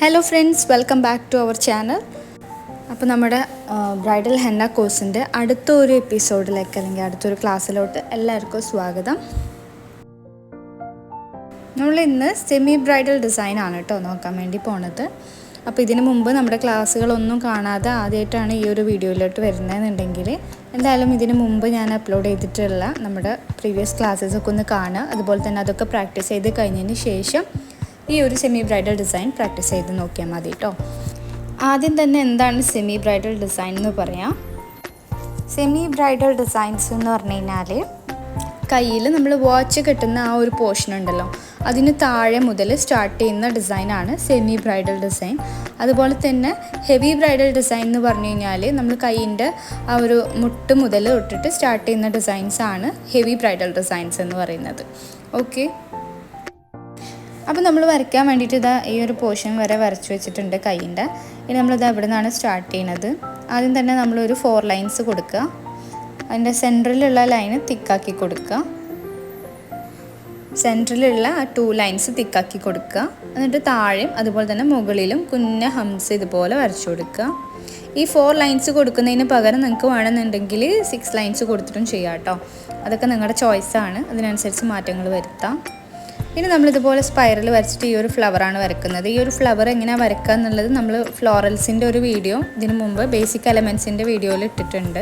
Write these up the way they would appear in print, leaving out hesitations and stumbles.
Hello friends, welcome back to our channel. അപ്പോൾ നമ്മുടെ bridal henna കോഴ്സിൻ്റെ അടുത്തൊരു എപ്പിസോഡിലേക്ക് അല്ലെങ്കിൽ അടുത്തൊരു ക്ലാസ്സിലോട്ട് എല്ലാവർക്കും സ്വാഗതം. നമ്മൾ ഇന്ന് സെമി ബ്രൈഡൽ ഡിസൈനാണ് കേട്ടോ നോക്കാൻ വേണ്ടി പോണത്. അപ്പോൾ ഇതിനു മുമ്പ് നമ്മുടെ ക്ലാസ്സുകളൊന്നും കാണാതെ ആദ്യമായിട്ടാണ് ഈ ഒരു വീഡിയോയിലോട്ട് വരുന്നതെന്നുണ്ടെങ്കിൽ എന്തായാലും ഇതിനു മുമ്പ് ഞാൻ അപ്ലോഡ് ചെയ്തിട്ടുള്ള നമ്മുടെ പ്രീവിയസ് ക്ലാസ്സസൊക്കെ ഒന്ന് കാണുക. അതുപോലെ തന്നെ അതൊക്കെ പ്രാക്ടീസ് ചെയ്ത് കഴിഞ്ഞതിന് ശേഷം ഈ ഒരു സെമി ബ്രൈഡൽ ഡിസൈൻ പ്രാക്ടീസ് ചെയ്ത് നോക്കിയാൽ മതി കേട്ടോ. ആദ്യം തന്നെ എന്താണ് സെമി ബ്രൈഡൽ ഡിസൈൻ എന്ന് പറയാം. സെമി ബ്രൈഡൽ ഡിസൈൻസ് എന്ന് പറഞ്ഞു കഴിഞ്ഞാൽ കയ്യിൽ നമ്മൾ വാച്ച് കെട്ടുന്ന ആ ഒരു പോർഷൻ ഉണ്ടല്ലോ, അതിന് താഴെ മുതൽ സ്റ്റാർട്ട് ചെയ്യുന്ന ഡിസൈനാണ് സെമി ബ്രൈഡൽ ഡിസൈൻ. അതുപോലെ തന്നെ ഹെവി ബ്രൈഡൽ ഡിസൈൻ എന്ന് പറഞ്ഞു കഴിഞ്ഞാൽ നമ്മൾ കയ്യിൻ്റെ ആ ഒരു മുട്ട് മുതൽ തൊട്ടിട്ട് സ്റ്റാർട്ട് ചെയ്യുന്ന ഡിസൈൻസാണ് ഹെവി ബ്രൈഡൽ ഡിസൈൻസ് എന്ന് പറയുന്നത്. ഓക്കെ, അപ്പോൾ നമ്മൾ വരയ്ക്കാൻ വേണ്ടിയിട്ട് ഇതാ ഈ ഒരു പോർഷൻ വരെ വരച്ച് വെച്ചിട്ടുണ്ട് കയ്യിൻ്റെ. ഇനി നമ്മളിത് എവിടെ നിന്നാണ് സ്റ്റാർട്ട് ചെയ്യണത്? ആദ്യം തന്നെ നമ്മളൊരു 4 ലൈൻസ് കൊടുക്കുക. അതിൻ്റെ സെൻറ്ററിലുള്ള ലൈന് തിക്കാക്കി കൊടുക്കുക. സെൻറ്ററിലുള്ള 2 ലൈൻസ് തിക്കാക്കി കൊടുക്കുക. എന്നിട്ട് താഴെയും അതുപോലെ തന്നെ മുകളിലും കുഞ്ഞ ഹംസ് ഇതുപോലെ വരച്ചു കൊടുക്കുക. ഈ 4 ലൈൻസ് കൊടുക്കുന്നതിന് പകരം നിങ്ങൾക്ക് വേണമെന്നുണ്ടെങ്കിൽ 6 ലൈൻസ് കൊടുത്തിട്ടും ചെയ്യാം കേട്ടോ. അതൊക്കെ നിങ്ങളുടെ ചോയ്സാണ്, അതിനനുസരിച്ച് മാറ്റങ്ങൾ വരുത്താം. ഇനി നമ്മളിതുപോലെ സ്പൈറൽ വരച്ചിട്ട് ഈ ഒരു ഫ്ലവറാണ് വരക്കുന്നത്. ഈ ഒരു ഫ്ലവർ എങ്ങനെയാണ് വരക്കുക എന്നുള്ളത് നമ്മൾ ഫ്ലോറൽസിൻ്റെ ഒരു വീഡിയോ ഇതിനു മുമ്പ് ബേസിക് എലമെൻറ്റ്സിൻ്റെ വീഡിയോയിൽ ഇട്ടിട്ടുണ്ട്.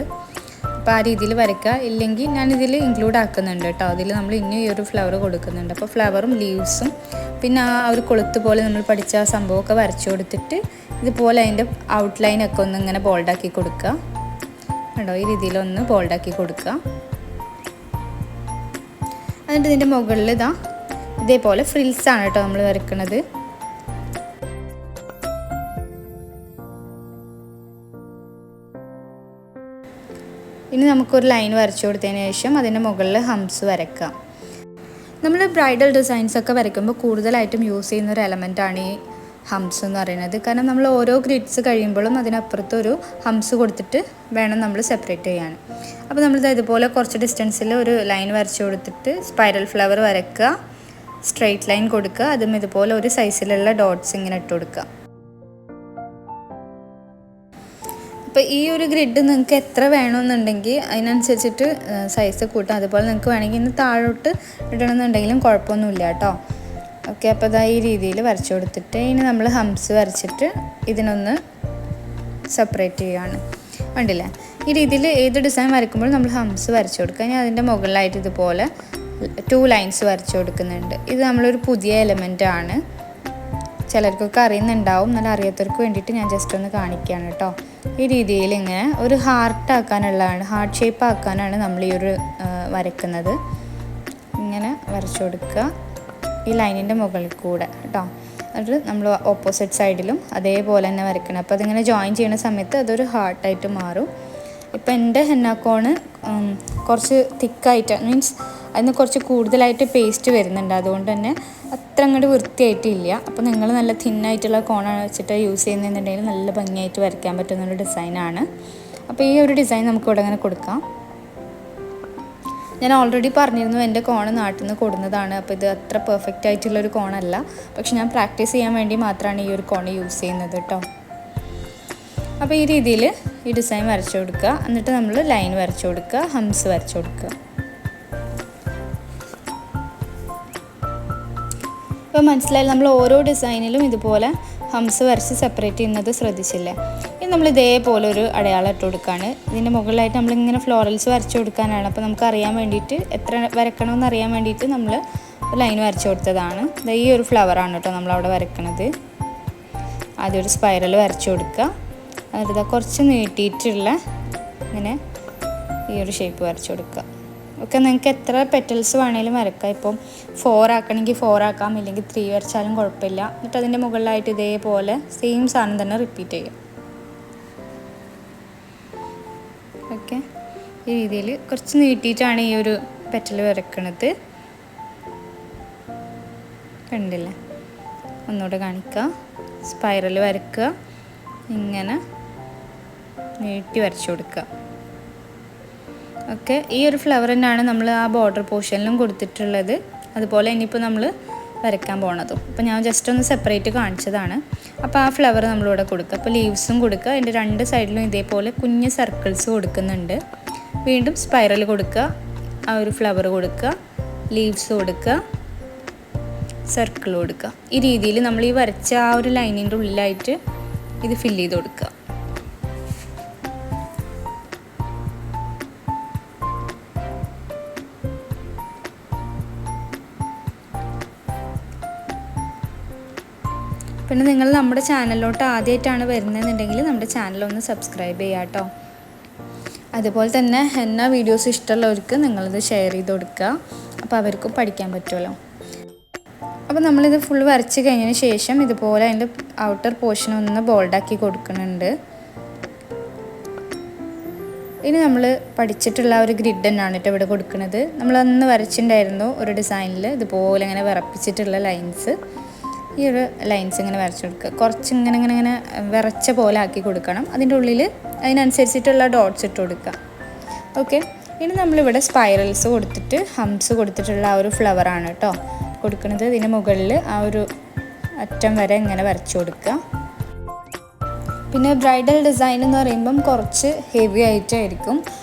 അപ്പോൾ ആ രീതിയിൽ വരയ്ക്കുക. ഇല്ലെങ്കിൽ ഞാനിതിൽ ഇൻക്ലൂഡ് ആക്കുന്നുണ്ട് കേട്ടോ. അതിൽ നമ്മൾ ഇനി ഈ ഒരു ഫ്ലവർ കൊടുക്കുന്നുണ്ട്. അപ്പോൾ ഫ്ലവറും ലീവ്സും പിന്നെ ആ ഒരു കൊളുത്ത് പോലെ നമ്മൾ പഠിച്ച ആ സംഭവമൊക്കെ വരച്ചു കൊടുത്തിട്ട് ഇതുപോലെ അതിൻ്റെ ഔട്ട്ലൈനൊക്കെ ഒന്ന് ഇങ്ങനെ ബോൾഡാക്കി കൊടുക്കുക കേട്ടോ. ഈ രീതിയിലൊന്ന് ബോൾഡാക്കി കൊടുക്കുക. എന്നിട്ട് ഇതിൻ്റെ മുകളിൽ ഇതേപോലെ ഫ്രിൽസാണ് കേട്ടോ നമ്മൾ വരയ്ക്കുന്നത്. ഇനി നമുക്കൊരു ലൈൻ വരച്ചു കൊടുത്തതിന് ശേഷം അതിൻ്റെ മുകളിൽ ഹംസ് വരയ്ക്കാം. നമ്മൾ ബ്രൈഡൽ ഡിസൈൻസൊക്കെ വരയ്ക്കുമ്പോൾ കൂടുതലായിട്ടും യൂസ് ചെയ്യുന്ന ഒരു എലമെൻറ്റാണ് ഈ ഹംസ് എന്ന് പറയുന്നത്. കാരണം നമ്മൾ ഓരോ ഗ്രിഡ്സ് കഴിയുമ്പോഴും അതിനപ്പുറത്തൊരു ഹംസ് കൊടുത്തിട്ട് വേണം നമ്മൾ സെപ്പറേറ്റ് ചെയ്യാൻ. അപ്പോൾ നമ്മളിത് ഇതുപോലെ കുറച്ച് ഡിസ്റ്റൻസിൽ ഒരു ലൈൻ വരച്ചു കൊടുത്തിട്ട് സ്പൈറൽ ഫ്ലവർ വരയ്ക്കുക, സ്ട്രെയിറ്റ് ലൈൻ കൊടുക്കുക, അതും ഇതുപോലെ ഒരു സൈസിലുള്ള ഡോട്ട്സ് ഇങ്ങനെ ഇട്ട് കൊടുക്കുക. അപ്പോൾ ഈ ഒരു ഗ്രിഡ് നിങ്ങൾക്ക് എത്ര വേണമെന്നുണ്ടെങ്കിൽ അതിനനുസരിച്ചിട്ട് സൈസ് കൂട്ടാം. അതുപോലെ നിങ്ങൾക്ക് വേണമെങ്കിൽ ഇന്ന് താഴോട്ട് ഇടണമെന്നുണ്ടെങ്കിലും കുഴപ്പമൊന്നുമില്ല കേട്ടോ. ഓക്കെ, അപ്പോൾ ഇതാ ഈ രീതിയിൽ വരച്ചു കൊടുത്തിട്ട് ഇനി നമ്മൾ ഹംസ് വരച്ചിട്ട് ഇതിനൊന്ന് സെപ്പറേറ്റ് ചെയ്യുകയാണ്. കണ്ടില്ലേ? ഈ രീതിയിൽ ഏത് ഡിസൈൻ വരയ്ക്കുമ്പോഴും നമ്മൾ ഹംസ് വരച്ചു കൊടുക്കുക. ഇനി അതിൻ്റെ മുകളിലായിട്ട് ഇതുപോലെ 2 ലൈൻസ് വരച്ചു കൊടുക്കുന്നുണ്ട്. ഇത് നമ്മളൊരു പുതിയ എലമെൻ്റ് ആണ്. ചിലർക്കൊക്കെ അറിയുന്നുണ്ടാവും, നല്ല അറിയാത്തവർക്ക് വേണ്ടിയിട്ട് ഞാൻ ജസ്റ്റ് ഒന്ന് കാണിക്കുകയാണ് കേട്ടോ. ഈ രീതിയിൽ ഇങ്ങനെ ഒരു ഹാർട്ട് ആക്കാനുള്ളതാണ്, ഹാർട്ട് ഷേപ്പ് ആക്കാനാണ് നമ്മൾ ഈ ഒരു വരയ്ക്കുന്നത്. ഇങ്ങനെ വരച്ചു കൊടുക്കുക ഈ ലൈനിൻ്റെ മുകളിൽ കൂടെ കേട്ടോ. എന്നിട്ട് നമ്മൾ ഓപ്പോസിറ്റ് സൈഡിലും അതേപോലെ തന്നെ വരയ്ക്കണം. അപ്പോൾ അതിങ്ങനെ ജോയിൻ ചെയ്യുന്ന സമയത്ത് അതൊരു ഹാർട്ടായിട്ട് മാറും. ഇപ്പം എൻ്റെ ഹെന്നാക്കോണ് കുറച്ച് തിക്കായിട്ട് മീൻസ് അതിന് കുറച്ച് കൂടുതലായിട്ട് പേസ്റ്റ് വരുന്നുണ്ട്. അതുകൊണ്ട് തന്നെ അത്ര അങ്ങോട്ട് വൃത്തിയായിട്ടില്ല. അപ്പോൾ നിങ്ങൾ നല്ല തിന്നായിട്ടുള്ള കോണാണ് വെച്ചിട്ട് യൂസ് ചെയ്യുന്നതെന്നുണ്ടെങ്കിൽ നല്ല ഭംഗിയായിട്ട് വരയ്ക്കാൻ പറ്റുന്നൊരു ഡിസൈനാണ്. അപ്പോൾ ഈ ഒരു ഡിസൈൻ നമുക്ക് ഇവിടെ അങ്ങനെ കൊടുക്കാം. ഞാൻ ഓൾറെഡി പറഞ്ഞിരുന്നു എൻ്റെ കോണ് നാട്ടിൽ നിന്ന് കൊടുന്നതാണ്. അപ്പോൾ ഇത് അത്ര പെർഫെക്റ്റ് ആയിട്ടുള്ളൊരു കോണല്ല. പക്ഷെ ഞാൻ പ്രാക്ടീസ് ചെയ്യാൻ വേണ്ടി മാത്രമാണ് ഈ ഒരു കോണ് യൂസ് ചെയ്യുന്നത് കേട്ടോ. അപ്പോൾ ഈ രീതിയിൽ ഈ ഡിസൈൻ വരച്ചു കൊടുക്കുക. എന്നിട്ട് നമ്മൾ ലൈൻ വരച്ചു കൊടുക്കുക, ഹംസ് വരച്ചു കൊടുക്കുക. ഇപ്പോൾ മനസ്സിലായി, നമ്മൾ ഓരോ ഡിസൈനിലും ഇതുപോലെ ഹംസ് വരച്ച് സെപ്പറേറ്റ് ചെയ്യുന്നത് ശ്രദ്ധിച്ചില്ലേ? ഇനി നമ്മൾ ഇതേപോലെ ഒരു അടയാളം ഇട്ട് കൊടുക്കുകയാണ്. ഇതിൻ്റെ മുകളിലായിട്ട് നമ്മളിങ്ങനെ ഫ്ലോറൽസ് വരച്ചു കൊടുക്കാനാണ്. അപ്പോൾ നമുക്ക് അറിയാൻ വേണ്ടിയിട്ട് എത്ര വരക്കണമെന്ന് അറിയാൻ വേണ്ടിയിട്ട് നമ്മൾ ലൈൻ വരച്ചു കൊടുത്തതാണ്. ഈ ഒരു ഫ്ലവറാണ് കേട്ടോ നമ്മളവിടെ വരയ്ക്കണത്. ആദ്യം ഒരു സ്പൈറൽ വരച്ചു കൊടുക്കുക. അതിൽ കുറച്ച് നീട്ടിയിട്ടുള്ള ഇങ്ങനെ ഈ ഒരു ഷേപ്പ് വരച്ചു കൊടുക്കുക. ഓക്കെ, നിങ്ങൾക്ക് എത്ര പെറ്റൽസ് വേണമെങ്കിലും വരക്കാം. ഇപ്പം 4 ആക്കണമെങ്കിൽ 4 ആക്കാം, ഇല്ലെങ്കിൽ 3 വരച്ചാലും കുഴപ്പമില്ല. എന്നിട്ട് അതിൻ്റെ മുകളിലായിട്ട് ഇതേപോലെ സെയിം സാധനം തന്നെ റിപ്പീറ്റ് ചെയ്യാം. ഓക്കെ, ഈ രീതിയിൽ കുറച്ച് നീട്ടിയിട്ടാണ് ഈ ഒരു പെറ്റൽ വരയ്ക്കണത്. കണ്ടില്ലേ? ഒന്നുകൂടെ കാണിക്കുക. സ്പൈറൽ വരയ്ക്കുക, ഇങ്ങനെ നീട്ടി വരച്ചു കൊടുക്കുക. ഓക്കെ, ഈ ഒരു ഫ്ലവർ തന്നെയാണ് നമ്മൾ ആ ബോർഡർ പോർഷനിലും കൊടുത്തിട്ടുള്ളത്. അതുപോലെ ഇനിയിപ്പോൾ നമ്മൾ വരയ്ക്കാൻ പോണതും. അപ്പോൾ ഞാൻ ജസ്റ്റ് ഒന്ന് സെപ്പറേറ്റ് കാണിച്ചതാണ്. അപ്പോൾ ആ ഫ്ലവർ നമ്മളിവിടെ കൊടുക്കുക. അപ്പോൾ ലീവ്സും കൊടുക്കുക, അതിൻ്റെ രണ്ട് സൈഡിലും ഇതേപോലെ കുഞ്ഞ് സർക്കിൾസ് കൊടുക്കുന്നുണ്ട്. വീണ്ടും സ്പൈറൽ കൊടുക്കുക, ആ ഒരു ഫ്ലവർ കൊടുക്കുക, ലീവ്സ് കൊടുക്കുക, സർക്കിൾ കൊടുക്കുക. ഈ രീതിയിൽ നമ്മൾ ഈ വരച്ച ആ ഒരു ലൈനിൻ്റെ ഉള്ളിലായിട്ട് ഇത് ഫില്ല് ചെയ്ത് കൊടുക്കുക. പിന്നെ നിങ്ങൾ നമ്മുടെ ചാനലിലോട്ട് ആദ്യമായിട്ടാണ് വരുന്നതെന്നുണ്ടെങ്കിൽ നമ്മുടെ ചാനലൊന്ന് സബ്സ്ക്രൈബ് ചെയ്യുക കേട്ടോ. അതുപോലെ തന്നെ ഹെന്ന വീഡിയോസ് ഇഷ്ടമുള്ളവർക്ക് നിങ്ങളിത് ഷെയർ ചെയ്ത് കൊടുക്കുക. അപ്പോൾ അവർക്കും പഠിക്കാൻ പറ്റുമല്ലോ. അപ്പോൾ നമ്മളിത് ഫുൾ വരച്ച് കഴിഞ്ഞതിന് ശേഷം ഇതുപോലെ അതിൻ്റെ ഔട്ടർ പോർഷൻ ഒന്ന് ബോൾഡാക്കി കൊടുക്കുന്നുണ്ട്. ഇനി നമ്മൾ പഠിച്ചിട്ടുള്ള ഒരു ഗ്രിഡ് തന്നെയാണ് കേട്ടോ ഇവിടെ കൊടുക്കുന്നത്. നമ്മളന്ന് വരച്ചിട്ടുണ്ടായിരുന്നു ഒരു ഡിസൈനിൽ ഇതുപോലെ ഇങ്ങനെ വിറപ്പിച്ചിട്ടുള്ള ലൈൻസ്. ഈ ഒരു ലൈൻസ് ഇങ്ങനെ വരച്ച് കൊടുക്കുക. കുറച്ച് ഇങ്ങനെ വിറച്ച പോലെ ആക്കി കൊടുക്കണം. അതിൻ്റെ ഉള്ളിൽ അതിനനുസരിച്ചിട്ടുള്ള ഡോട്ട്സ് ഇട്ട് കൊടുക്കുക. ഓക്കെ, ഇനി നമ്മളിവിടെ സ്പൈറൽസ് കൊടുത്തിട്ട് ഹംസ് കൊടുത്തിട്ടുള്ള ആ ഒരു ഫ്ലവറാണ് കേട്ടോ കൊടുക്കുന്നത്. ഇതിന് മുകളിൽ ആ ഒരു അറ്റം വരെ ഇങ്ങനെ വരച്ച് കൊടുക്കുക. പിന്നെ ബ്രൈഡൽ ഡിസൈൻ എന്ന് പറയുമ്പം കുറച്ച് ഹെവി ആയിട്ടായിരിക്കും.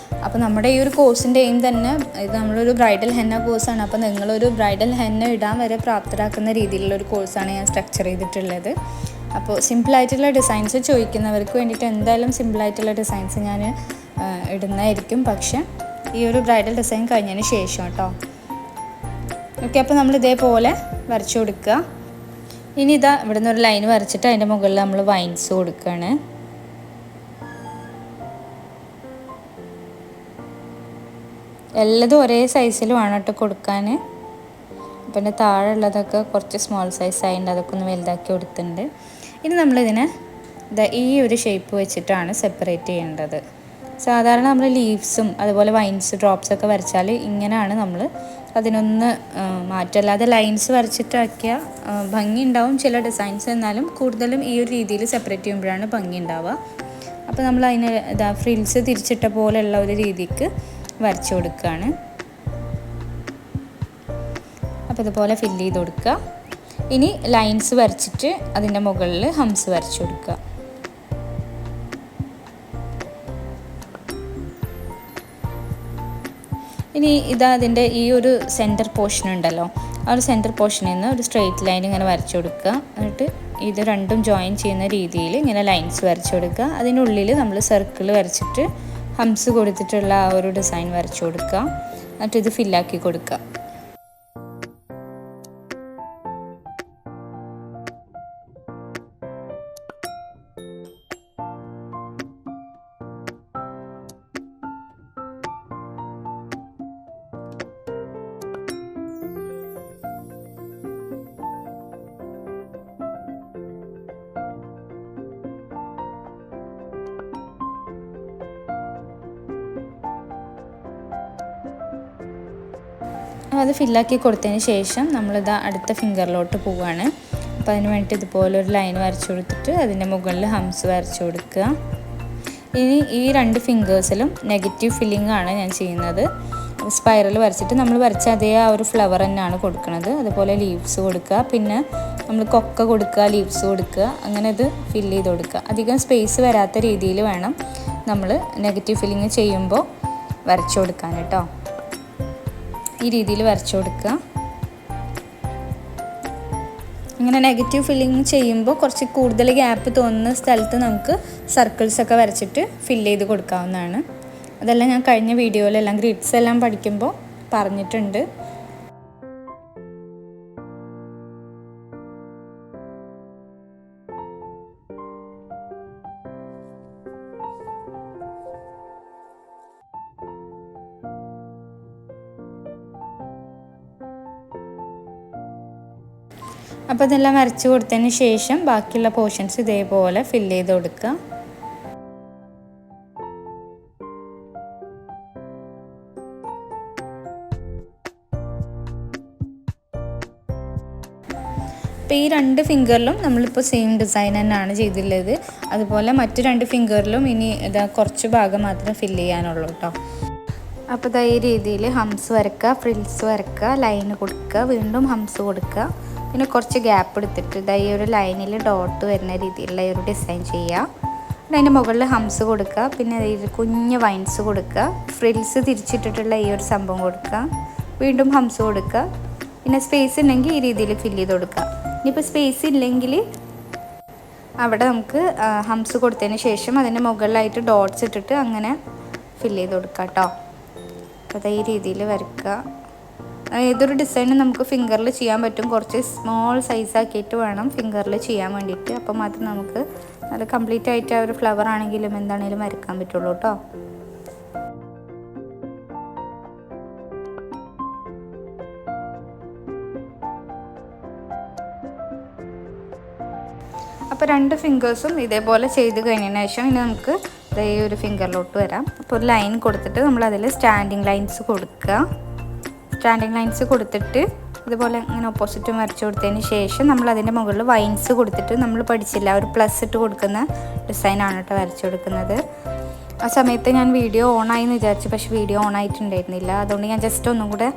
അപ്പോൾ നമ്മുടെ ഈ ഒരു കോഴ്സിൻ്റെ എയിം തന്നെ ഇത് നമ്മളൊരു ബ്രൈഡൽ ഹെന്ന കോഴ്സാണ്. അപ്പോൾ നിങ്ങളൊരു ബ്രൈഡൽ ഹെന്ന ഇടാൻ വരെ പ്രാപ്തരാക്കുന്ന രീതിയിലുള്ള ഒരു കോഴ്സാണ് ഞാൻ സ്ട്രക്ചർ ചെയ്തിട്ടുള്ളത്. അപ്പോൾ സിമ്പിളായിട്ടുള്ള ഡിസൈൻസ് ചോദിക്കുന്നവർക്ക് വേണ്ടിയിട്ട് എന്തായാലും സിമ്പിളായിട്ടുള്ള ഡിസൈൻസ് ഞാൻ ഇടുന്നതായിരിക്കും. പക്ഷേ ഈ ഒരു ബ്രൈഡൽ ഡിസൈൻ കഴിഞ്ഞതിന് ശേഷം കേട്ടോ. ഓക്കെ, അപ്പോൾ നമ്മൾ ഇതേപോലെ വരച്ചു കൊടുക്കുക. ഇനി ഇതാ ഇവിടെ നിന്ന് ഒരു ലൈൻ വരച്ചിട്ട് അതിൻ്റെ മുകളിൽ നമ്മൾ വൈൻസ് കൊടുക്കുകയാണ്. എല്ലതും ഒരേ സൈസിലുമാണ് കേട്ടോ കൊടുക്കാൻ. പിന്നെ താഴെ ഉള്ളതൊക്കെ കുറച്ച് സ്മോൾ സൈസ് ആയതുകൊണ്ട് അതൊക്കെ ഒന്ന് വലുതാക്കി കൊടുത്തിട്ടുണ്ട്. ഇനി നമ്മളിതിനെ ഈ ഒരു ഷേപ്പ് വെച്ചിട്ടാണ് സെപ്പറേറ്റ് ചെയ്യേണ്ടത്. സാധാരണ നമ്മൾ ലീവ്സും അതുപോലെ വൈൻസ് ഡ്രോപ്സൊക്കെ വരച്ചാൽ ഇങ്ങനെയാണ് നമ്മൾ അതിനൊന്ന് മാറ്റമല്ലാതെ ലൈൻസ് വരച്ചിട്ടാക്കിയാൽ ഭംഗി ഉണ്ടാവും ചില ഡിസൈൻസ്. എന്നാലും കൂടുതലും ഈ ഒരു രീതിയിൽ സെപ്പറേറ്റ് ചെയ്യുമ്പോഴാണ് ഭംഗി ഉണ്ടാവുക. അപ്പോൾ നമ്മൾ അതിന് ഫ്രിൽസ് തിരിച്ചിട്ട പോലെയുള്ള ഒരു രീതിക്ക് വരച്ചു കൊടുക്കുകയാണ്. അപ്പോൾ ഇതുപോലെ ഫില്ല് ചെയ്ത് കൊടുക്കുക. ഇനി ലൈൻസ് വരച്ചിട്ട് അതിൻ്റെ മുകളിൽ ഹംസ് വരച്ചു കൊടുക്കുക. ഇനി ഇതാ അതിൻ്റെ ഈ ഒരു സെൻറ്റർ പോർഷൻ ഉണ്ടല്ലോ, ആ ഒരു സെൻറ്റർ പോർഷനിൽ നിന്ന് ഒരു സ്ട്രെയിറ്റ് ലൈൻ ഇങ്ങനെ വരച്ചു കൊടുക്കുക. എന്നിട്ട് ഇത് രണ്ടും ജോയിൻ ചെയ്യുന്ന രീതിയിൽ ഇങ്ങനെ ലൈൻസ് വരച്ചു കൊടുക്കുക. അതിനുള്ളിൽ നമ്മൾ സർക്കിൾ വരച്ചിട്ട് ഹംസ് കൊടുത്തിട്ടുള്ള ആ ഒരു ഡിസൈൻ വരച്ചു കൊടുക്കുക. എന്നിട്ട് ഇത് ഫില്ലാക്കി കൊടുക്കുക. അത് ഫില്ലാക്കി കൊടുത്തതിന് ശേഷം നമ്മളിത് അടുത്ത ഫിംഗറിലോട്ട് പോവുകയാണ്. അപ്പോൾ അതിന് വേണ്ടിയിട്ട് ഇതുപോലെ ഒരു ലൈൻ വരച്ചു കൊടുത്തിട്ട് അതിൻ്റെ മുകളിൽ ഹംസ് വരച്ചു കൊടുക്കുക. ഇനി ഈ രണ്ട് ഫിംഗേഴ്സിലും നെഗറ്റീവ് ഫില്ലിംഗ് ആണ് ഞാൻ ചെയ്യുന്നത്. സ്പൈറൽ വരച്ചിട്ട് നമ്മൾ വരച്ച അതേ ആ ഒരു ഫ്ലവർ തന്നെയാണ് കൊടുക്കുന്നത്. അതുപോലെ ലീവ്സ് കൊടുക്കുക, പിന്നെ നമ്മൾ കൊക്ക കൊടുക്കുക, ലീവ്സ് കൊടുക്കുക, അങ്ങനെ ഇത് ഫില്ല് ചെയ്ത് കൊടുക്കുക. അധികം സ്പേസ് വരാത്ത രീതിയിൽ വേണം നമ്മൾ നെഗറ്റീവ് ഫില്ലിങ് ചെയ്യുമ്പോൾ വരച്ചു കൊടുക്കാൻ കേട്ടോ. ഈ രീതിയിൽ വരച്ചു കൊടുക്കുക. ഇങ്ങനെ നെഗറ്റീവ് ഫില്ലിങ് ചെയ്യുമ്പോൾ കുറച്ച് കൂടുതൽ ഗ്യാപ്പ് തോന്നുന്ന സ്ഥലത്ത് നമുക്ക് സർക്കിൾസൊക്കെ വരച്ചിട്ട് ഫില്ല് ചെയ്ത് കൊടുക്കാവുന്നതാണ്. അതെല്ലാം ഞാൻ കഴിഞ്ഞ വീഡിയോയിലെല്ലാം ഗ്രിഡ്സ് എല്ലാം പഠിക്കുമ്പോൾ പറഞ്ഞിട്ടുണ്ട്. അപ്പോൾ ഇതെല്ലാം വരച്ച് കൊടുത്തതിന് ശേഷം ബാക്കിയുള്ള പോർഷൻസ് ഇതേപോലെ ഫില്ല് ചെയ്ത് കൊടുക്കുക. അപ്പോൾ ഈ രണ്ട് ഫിംഗറിലും നമ്മളിപ്പോൾ സെയിം ഡിസൈൻ തന്നെയാണ് ചെയ്തിട്ടുള്ളത്. അതുപോലെ മറ്റു രണ്ട് ഫിംഗറിലും ഇനി ഇതാ കുറച്ച് ഭാഗം മാത്രം ഫില്ല് ചെയ്യാനുള്ളൂ കേട്ടോ. അപ്പോൾ ഇതാ ഈ രീതിയിൽ ഹംസ് വരക്കുക, ഫ്രിൽസ് വരക്കുക, ലൈന് കൊടുക്കുക, വീണ്ടും ഹംസ് കൊടുക്കുക, പിന്നെ കുറച്ച് ഗ്യാപ്പ് എടുത്തിട്ട് ഇതാ ഈ ഒരു ലൈനിൽ ഡോട്ട് വരുന്ന രീതിയിലുള്ള ഈ ഒരു ഡിസൈൻ ചെയ്യുക. അതിൻ്റെ മുകളിൽ ഹംസ് കൊടുക്കുക. പിന്നെ ഈ കുഞ്ഞ് വൈൻസ് കൊടുക്കുക. ഫ്രിൽസ് തിരിച്ചിട്ടിട്ടുള്ള ഈ ഒരു സംഭവം കൊടുക്കുക. വീണ്ടും ഹംസ് കൊടുക്കുക. പിന്നെ സ്പേസ് ഉണ്ടെങ്കിൽ ഈ രീതിയിൽ ഫില്ല് ചെയ്ത് കൊടുക്കുക. ഇനിയിപ്പോൾ സ്പേസ് ഇല്ലെങ്കിൽ അവിടെ നമുക്ക് ഹംസ് കൊടുത്തതിന് ശേഷം അതിൻ്റെ മുകളിലായിട്ട് ഡോട്ട്സ് ഇട്ടിട്ട് അങ്ങനെ ഫില്ല് ചെയ്ത് കൊടുക്കുക കേട്ടോ. അപ്പോൾ അത് ഈ രീതിയിൽ വരയ്ക്കുക. ഏതൊരു ഡിസൈനും നമുക്ക് ഫിംഗറിൽ ചെയ്യാൻ പറ്റും. കുറച്ച് സ്മോൾ സൈസാക്കിയിട്ട് വേണം ഫിംഗറിൽ ചെയ്യാൻ വേണ്ടിയിട്ട്. അപ്പോൾ മാത്രം നമുക്ക് അത് കംപ്ലീറ്റ് ആയിട്ട് ആ ഒരു ഫ്ലവർ ആണെങ്കിലും എന്താണെങ്കിലും വരയ്ക്കാൻ പറ്റുള്ളൂ കേട്ടോ. അപ്പോൾ 2 ഫിംഗേഴ്സും ഇതേപോലെ ചെയ്ത് കഴിഞ്ഞതിന് ശേഷം ഇനി നമുക്ക് ഈ ഒരു ഫിംഗറിലോട്ട് വരാം. അപ്പോൾ ഒരു ലൈൻ കൊടുത്തിട്ട് നമ്മളതിൽ സ്റ്റാൻഡിങ് ലൈൻസ് കൊടുക്കുക. സ്റ്റാൻഡിങ് ലൈൻസ് കൊടുത്തിട്ട് ഇതുപോലെ ഇങ്ങനെ ഓപ്പോസിറ്റ് വരച്ച് കൊടുത്തതിന് ശേഷം നമ്മൾ അതിൻ്റെ മുകളിൽ വൈൻസ് കൊടുത്തിട്ട് നമ്മൾ പഠിച്ചില്ല ഒരു പ്ലസ് ഇട്ട് കൊടുക്കുന്ന ഡിസൈനാണ് കേട്ടോ വരച്ച് കൊടുക്കുന്നത്. ആ സമയത്ത് ഞാൻ വീഡിയോ ഓണായി എന്ന് വിചാരിച്ചു, പക്ഷേ വീഡിയോ ഓൺ ആയിട്ടുണ്ടായിരുന്നില്ല. അതുകൊണ്ട് ഞാൻ ജസ്റ്റ് ഒന്നും കൂടെ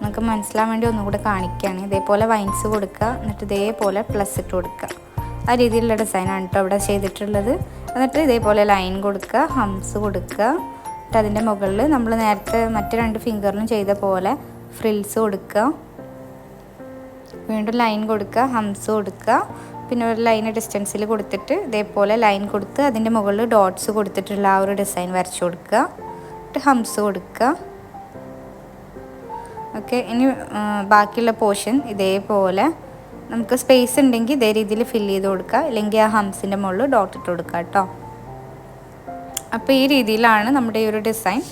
നമുക്ക് മനസ്സിലാൻ വേണ്ടി ഒന്നും കൂടെ കാണിക്കുകയാണ്. ഇതേപോലെ വൈൻസ് കൊടുക്കുക, എന്നിട്ട് ഇതേപോലെ പ്ലസ് ഇട്ട് കൊടുക്കുക. ആ രീതിയിലുള്ള ഡിസൈനാണ് കേട്ടോ ഇവിടെ ചെയ്തിട്ടുള്ളത്. എന്നിട്ട് ഇതേപോലെ ലൈൻ കൊടുക്കുക, ഹംസ് കൊടുക്കുക. എന്നിട്ട് അതിൻ്റെ മുകളിൽ നമ്മൾ നേരത്തെ മറ്റ് 2 ഫിംഗറിലും ചെയ്ത പോലെ ഫ്രിൽസ് കൊടുക്കുക. വീണ്ടും ലൈൻ കൊടുക്കുക, ഹംസ് കൊടുക്കുക. പിന്നെ ഒരു ലൈൻ ഡിസ്റ്റൻസിൽ കൊടുത്തിട്ട് ഇതേപോലെ ലൈൻ കൊടുത്ത് അതിൻ്റെ മുകളിൽ ഡോട്ട്സ് കൊടുത്തിട്ടുള്ള ആ ഒരു ഡിസൈൻ വരച്ചു കൊടുക്കുക. എന്നിട്ട് ഹംസ് കൊടുക്കുക. ഓക്കെ, ഇനി ബാക്കിയുള്ള പോർഷൻ ഇതേപോലെ നമുക്ക് സ്പേസ് ഉണ്ടെങ്കിൽ ഇതേ രീതിയിൽ ഫില്ല് ചെയ്ത് കൊടുക്കുക. ഇല്ലെങ്കിൽ ആ ഹംസിൻ്റെ മുകളിൽ ഡോട്ട് ഇട്ട് കൊടുക്കുക കേട്ടോ. അപ്പോൾ ഈ രീതിയിലാണ് നമ്മുടെ ഈ ഒരു ഡിസൈൻ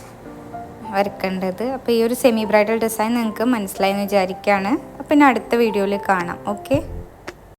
വരക്കേണ്ടത്. അപ്പോൾ ഈ ഒരു സെമി ബ്രൈഡൽ ഡിസൈൻ നിങ്ങൾക്ക് മനസ്സിലായെന്ന് വിചാരിക്കുകയാണ്. അപ്പോൾ ഇനി അടുത്ത വീഡിയോയിൽ കാണാം. ഓക്കെ.